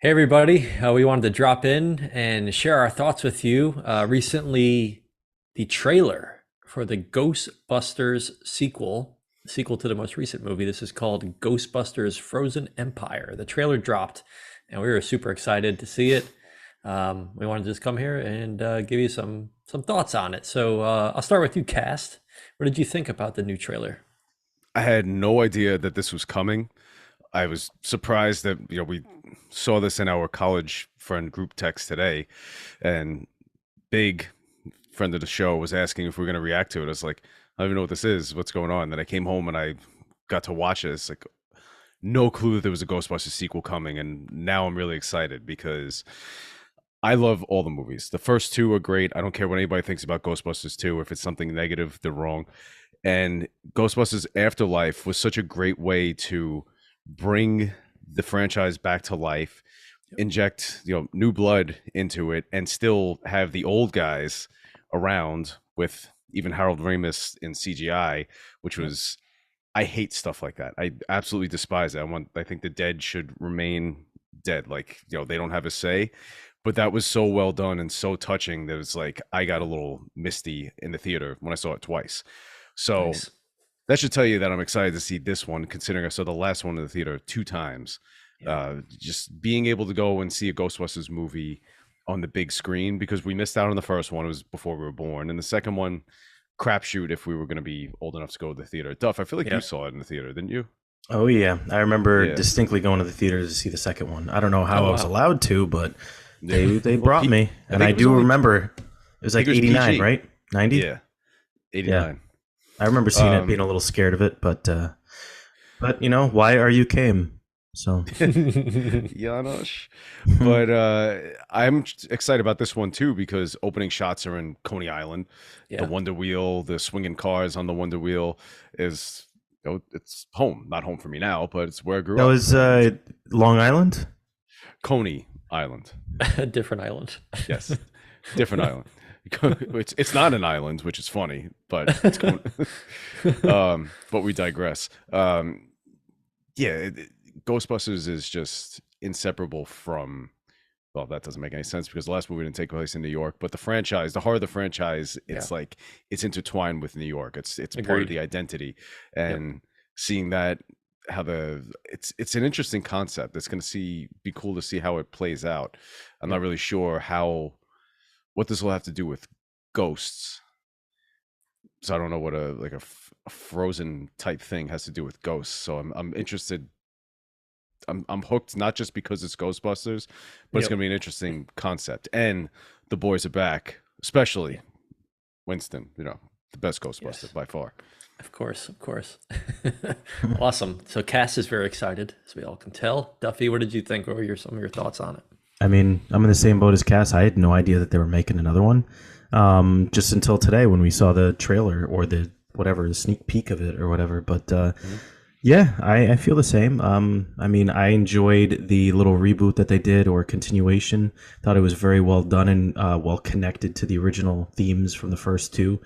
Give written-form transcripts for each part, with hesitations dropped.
Hey everybody, we wanted to drop in and share our thoughts with you. Recently, the trailer for the Ghostbusters sequel to the most recent movie. This is called Ghostbusters Frozen Empire. The trailer dropped, and we were super excited to see it. We wanted to just come here and give you some thoughts on it. So I'll start with you, Cast. What did you think about the new trailer? I had no idea that this was coming. I was surprised that we saw this in our college friend group text today, and big friend of the show was asking if we are going to react to it. I was like, I don't even know what this is. What's going on? Then I came home and I got to watch it. It's like no clue that there was a Ghostbusters sequel coming, and now I'm really excited because I love all the movies. The first two are great. I don't care what anybody thinks about Ghostbusters 2. If it's something negative, they're wrong. And Ghostbusters Afterlife was such a great way to bring the franchise back to life, inject new blood into it, and still have the old guys around with even Harold Ramis in CGI, which was I hate stuff like that. I absolutely despise it. I think the dead should remain dead. Like, they don't have a say. But that was so well done and so touching that it's like I got a little misty in the theater when I saw it twice. So Nice. that should tell you that I'm excited to see this one, considering I saw the last one in the theater two times. Yeah. Just being able to go and see a Ghostbusters movie on the big screen, because we missed out on the first one. It was before we were born. And the second one, crapshoot if we were going to be old enough to go to the theater. Duff, I feel like you Yeah. saw it in the theater, didn't you? Oh yeah, I remember Yeah. distinctly going to the theater to see the second one. I don't know how Oh I was wow. allowed to, but Yeah. they Well, brought me, I and think I it was do only, remember it was I think like it was 89, PG. right? 90? Yeah. Yeah, 89. I remember seeing it, being a little scared of it, but why are you came? So Janosch. But I'm excited about this one too because opening shots are in Coney Island. The Yeah. Wonder Wheel, the swinging cars on the Wonder Wheel is, it's home. Not home for me now, but it's where I grew that up. was Right? It's Long Island. Coney Island. A different island. Yes, different island. It's not an island, which is funny, but it's Coney. But we digress. Yeah, Ghostbusters is just inseparable from. Well, that doesn't make any sense because the last movie didn't take place in New York, but the franchise, the heart of the franchise, Yeah. it's like it's intertwined with New York. It's part of Agreed. the identity, Yep. and seeing that how it's an interesting concept. It's going to be cool to see how it plays out. I'm Yep. not really sure what this will have to do with ghosts. So I don't know what a frozen type thing has to do with ghosts. So I'm interested. I'm hooked not just because it's Ghostbusters, but it's Yep. gonna be an interesting concept. And the boys are back, especially Winston. The best Ghostbuster Yes. by far. Of course, of course. Awesome. So Cass is very excited, as we all can tell. Duffy, what did you think? What were some of your thoughts on it? I mean, I'm in the same boat as Cass. I had no idea that they were making another one, just until today when we saw the trailer or the whatever, the sneak peek of it or whatever. But Mhm. yeah, I feel the same. I mean, I enjoyed the little reboot that they did or continuation. Thought it was very well done and well connected to the original themes from the first two.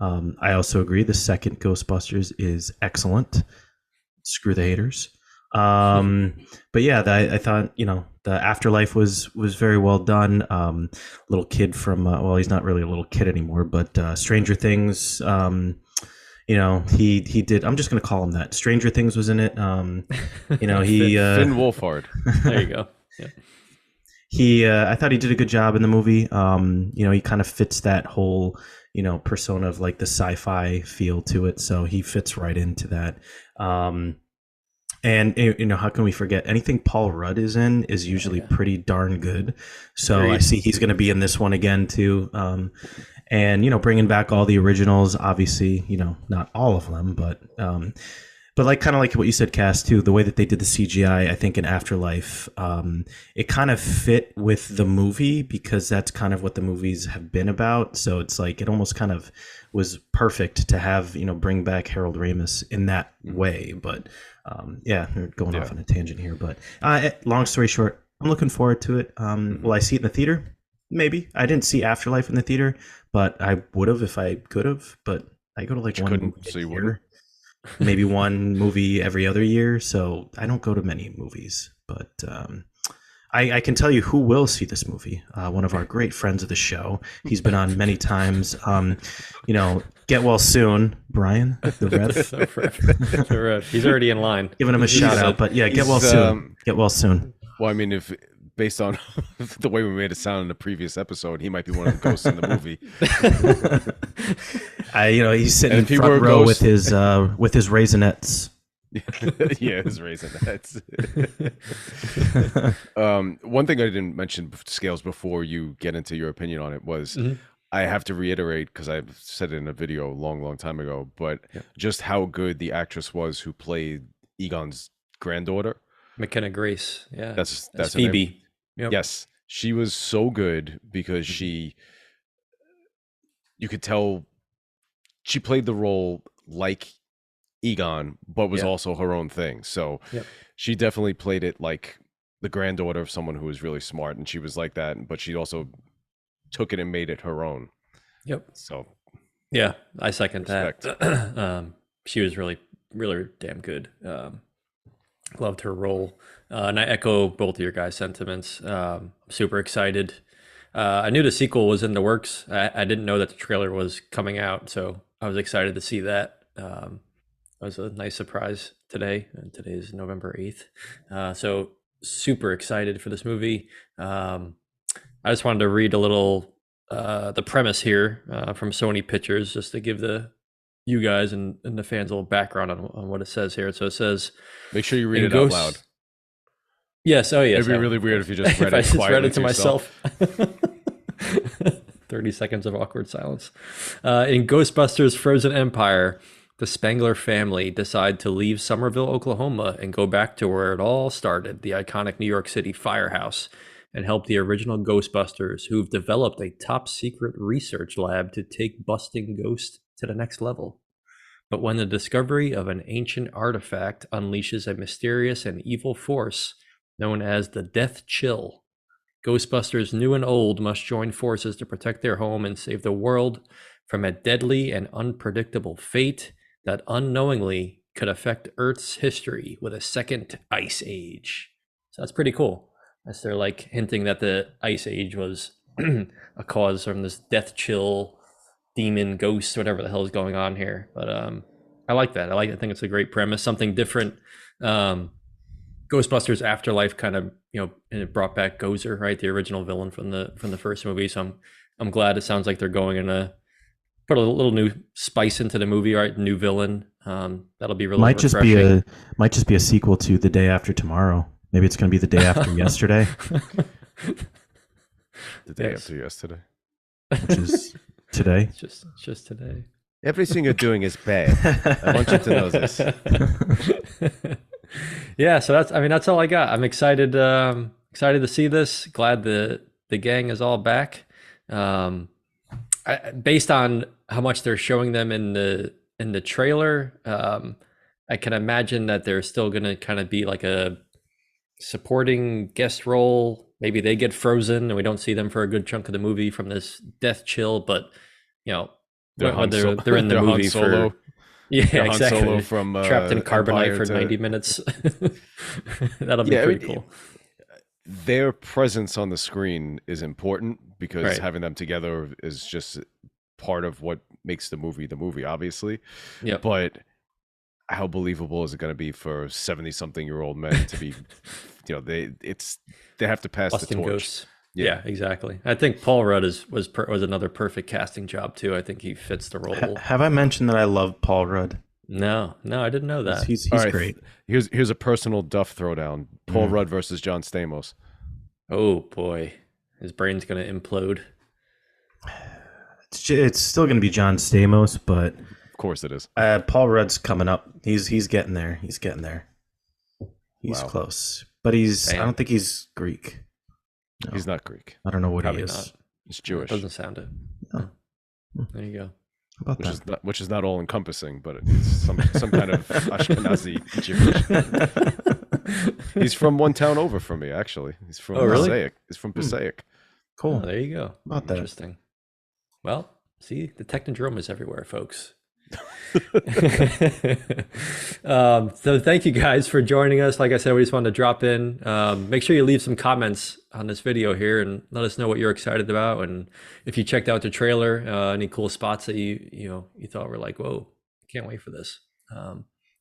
I also agree the second Ghostbusters is excellent. Screw the haters. Um, but yeah, I thought the afterlife was very well done. Little kid from well, he's not really a little kid anymore, but Stranger Things. He did. I'm just gonna call him that. Stranger Things was in it. He Finn Wolfhard. There you go. Yeah. I thought he did a good job in the movie. He kind of fits that whole persona of like the sci-fi feel to it, so he fits right into that. And how can we forget anything Paul Rudd is in is usually Yeah. pretty darn good. So I Agreed. see he's going to be in this one again too. And bringing back all the originals, obviously, not all of them, but like kind of like what you said, Cass, too. The way that they did the CGI, I think in Afterlife, it kind of fit with the movie because that's kind of what the movies have been about. So it's like it almost kind of was perfect to have bring back Harold Ramis in that way. But yeah, we're going off Yeah. on a tangent here. But long story short, I'm looking forward to it. Will I see it in the theater? Maybe. I didn't see Afterlife in the theater, but I would have if I could have. But I go to like You one couldn't, movie so a you wouldn't. year, maybe one movie every other year. So I don't go to many movies. But I can tell you who will see this movie. One of our great friends of the show. He's been on many times. Get well soon, Brian, the Rev. The Rev. He's already in line. Giving him a shout out, but yeah, get well soon. Get well soon. Well, I mean, if based on the way we made it sound in the previous episode, he might be one of the ghosts in the movie. He's sitting in front row with his Raisinets. Yeah, his Raisinets. One thing I didn't mention, Scales, before you get into your opinion on it was, I have to reiterate, because I've said it in a video a long, long time ago, but just how good the actress was who played Egon's granddaughter. McKenna Grace. Yeah. That's Phoebe. Yep. Yes. She was so good because you could tell she played the role like Egon, but was also her own thing. So she definitely played it like the granddaughter of someone who was really smart, and she was like that, but she also took it and made it her own. Yep. So yeah, I second that. She was really, really damn good. Loved her role. And I echo both of your guys' sentiments. Super excited. I knew the sequel was in the works. I didn't know that the trailer was coming out, so I was excited to see that. It was a nice surprise today, and today is November 8th. So super excited for this movie. I just wanted to read a little the premise here from Sony Pictures, just to give you guys and the fans a little background on what it says here. So it says, make sure you read it out loud. Yes. Oh, yes. It'd be really weird if you just read I it just quietly read it to yourself. myself. 30 seconds of awkward silence. In Ghostbusters Frozen Empire, the Spangler family decide to leave Somerville, Oklahoma, and go back to where it all started, the iconic New York City firehouse, and help the original Ghostbusters, who've developed a top secret research lab to take busting ghosts to the next level. But when the discovery of an ancient artifact unleashes a mysterious and evil force known as the Death Chill, Ghostbusters new and old must join forces to protect their home and save the world from a deadly and unpredictable fate that unknowingly could affect Earth's history with a second ice age. So that's pretty cool. As they're like hinting that the ice age was a cause from this death chill demon ghost, whatever the hell is going on here. But I like that. I think it's a great premise, something different. Ghostbusters Afterlife kind of, and it brought back Gozer, right? The original villain from the first movie. So I'm glad it sounds like they're going in put a little new spice into the movie, right? New villain. That'll be really refreshing. Might just be a sequel to The Day After Tomorrow. Maybe it's going to be The Day After Yesterday. The day after yesterday, which is today. It's just today. Everything you're doing is bad. I want you to know this. Yeah, so that's all I got. I'm excited to see this. Glad the gang is all back. Based on how much they're showing them in the trailer, I can imagine that they're still going to kind of be like a supporting guest role. Maybe they get frozen and we don't see them for a good chunk of the movie from this death chill, but they're in the movie for exactly. Solo from trapped in carbonite for 90 minutes. That'll be pretty cool. Their presence on the screen is important because having them together is just part of what makes the movie, obviously. Yeah. But how believable is it going to be for 70-something-year-old men to be, they have to pass Busting the torch. Ghosts. Yeah, exactly. I think Paul Rudd was another perfect casting job too. I think he fits the role. Have I mentioned that I love Paul Rudd? No, I didn't know that. He's great. Here's a personal Duff throwdown: Paul Rudd versus John Stamos. Oh boy, his brain's gonna implode. It's still gonna be John Stamos, but of course it is. Paul Rudd's coming up. He's getting there. He's close, but I don't think he's Greek. No. He's not Greek. I don't know what Probably he is. Not. He's Jewish. Doesn't sound it. Oh. There you go. How about which is not all encompassing, but it's some kind of Ashkenazi Jewish. He's from one town over from me, actually. He's from Passaic. He's from Passaic. Cool. Oh, there you go. How about that? Interesting. Well, see, the technodrome is everywhere, folks. So thank you guys for joining us. Like I said, we just wanted to drop in. Make sure you leave some comments on this video here and let us know what you're excited about. And if you checked out the trailer, any cool spots that you thought were like, whoa, can't wait for this.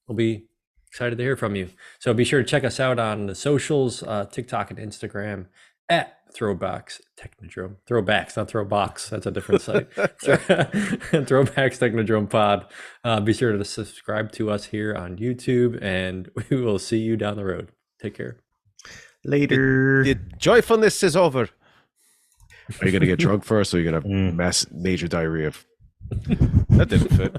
We'll be excited to hear from you. So be sure to check us out on the socials, TikTok and Instagram at Throwbacks Technodrome. Throwbacks, not Throwbox. That's a different site. Throwbacks Technodrome Pod. Be sure to subscribe to us here on YouTube, and we will see you down the road. Take care. Later. The joyfulness is over. Are you gonna get drunk first, or are you gonna have major diarrhea? That didn't fit.